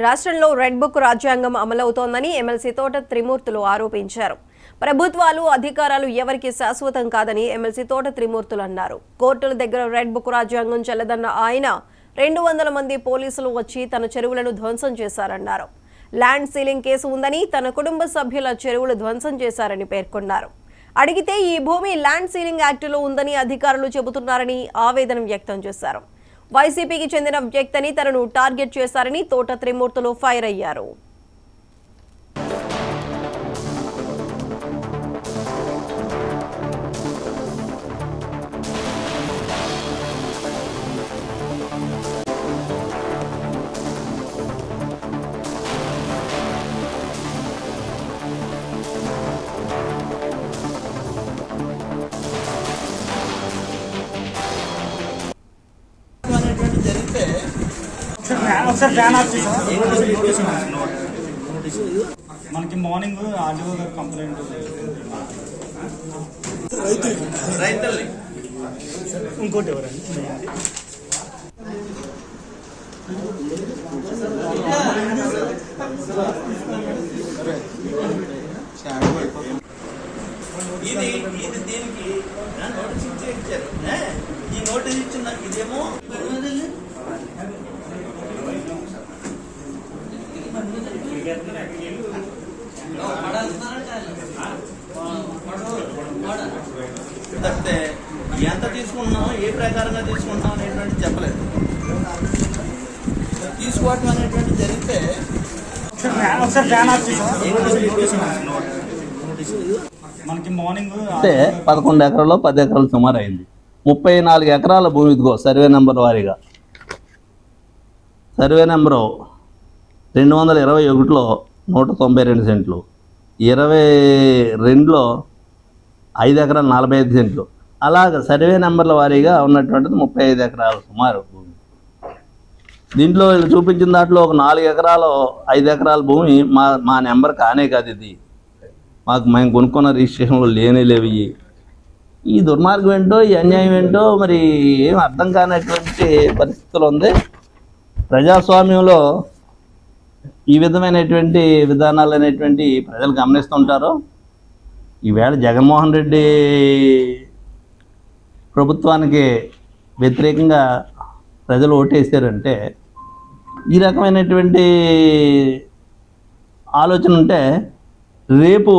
రాష్ట్రంలో red book రాజ్యాంగం అమలవుతోందని MLC తోట త్రిమూర్తులు ఆరోపించారు. ప్రభుత్వాలు అధికారాలు ఎవరికి శాశ్వతం కాదని ఎమ్మెల్సీ తోట త్రిమూర్తులు అన్నారు. కోర్టుల దగ్గర రెడ్ బుక్ రాజ్యాంగం చెల్లదన్న ఆయన 200 మంది పోలీసులు వచ్చి తన చెరువులను ధ్వంసం చేశారన్నారు. ల్యాండ్ సీలింగ్ కేసు ఉందని తన కుటుంబ సభ్యుల చెరువులు ధ్వంసం చేశారని పేర్కొన్నారు. అడిగితే ఈ భూమి ల్యాండ్ సీలింగ్ యాక్టులో ఉందని అధికారులు చెబుతున్నారని ఆవేదన వ్యక్తం చేశారు. వైసీపీకి చెందిన వ్యక్తిని తనను టార్గెట్ చేశారని తోట త్రిమూర్తులు ఫైర్ అయ్యారు. మనకి మార్నింగ్ ఆర్డీఓ గారు కంప్లైంట్ ఇంకోటి ఎవరండి ఇది దీనికి నోటీస్ ఇచ్చారు. ఈ నోటీస్ ఇచ్చిన ఇదేమో అంటే ఎంత తీసుకున్నాం, ఏ ప్రకారంగా తీసుకుంటాం అనేటువంటి చెప్పలేదు. తీసుకోవటం అనేటువంటి జరిగితే మనకి మార్నింగ్ 11 ఎకరాల్లో 10 ఎకరాలు సుమారు అయింది. 34 ఎకరాల భూమి ఇదిగో సర్వే నెంబర్ వారీగా. సర్వే నెంబరు 221లో 192 సెంట్లు, 22లో 5 ఎకరాలు 45 సెంట్లు, అలాగ సర్వే నెంబర్ల వారీగా ఉన్నటువంటిది 35 ఎకరాలు సుమారు భూమి. దీంట్లో వీళ్ళు చూపించిన దాంట్లో ఒక 4 ఎకరాలు 5 ఎకరాల భూమి మా నెంబర్ కానే కాదు. ఇది మేము కొనుక్కున్న రిజిస్ట్రేషన్లో లేవు. ఈ దుర్మార్గం ఏంటో, ఈ అన్యాయం ఏంటో మరి ఏం అర్థం కానటువంటి పరిస్థితులు ఉంది. ప్రజాస్వామ్యంలో ఈ విధమైనటువంటి విధానాలు అనేటువంటి ప్రజలు గమనిస్తుంటారు. ఈవేళ జగన్మోహన్ రెడ్డి ప్రభుత్వానికి వ్యతిరేకంగా ప్రజలు ఓటేసారంటే ఈ రకమైనటువంటి ఆలోచన ఉంటే రేపు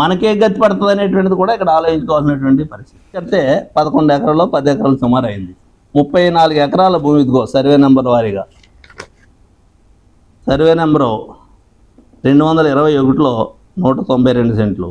మనకే గతి పడుతుంది అనేటువంటిది కూడా ఇక్కడ ఆలోచించుకోవాల్సినటువంటి పరిస్థితి. చెప్తే 11 ఎకరాల్లో 10 ఎకరాలు సుమారు అయింది. 34 ఎకరాల భూమి ఇదిగో సర్వే నెంబర్ వారీగా. సర్వే నెంబరు 221లో 192 సెంట్లు,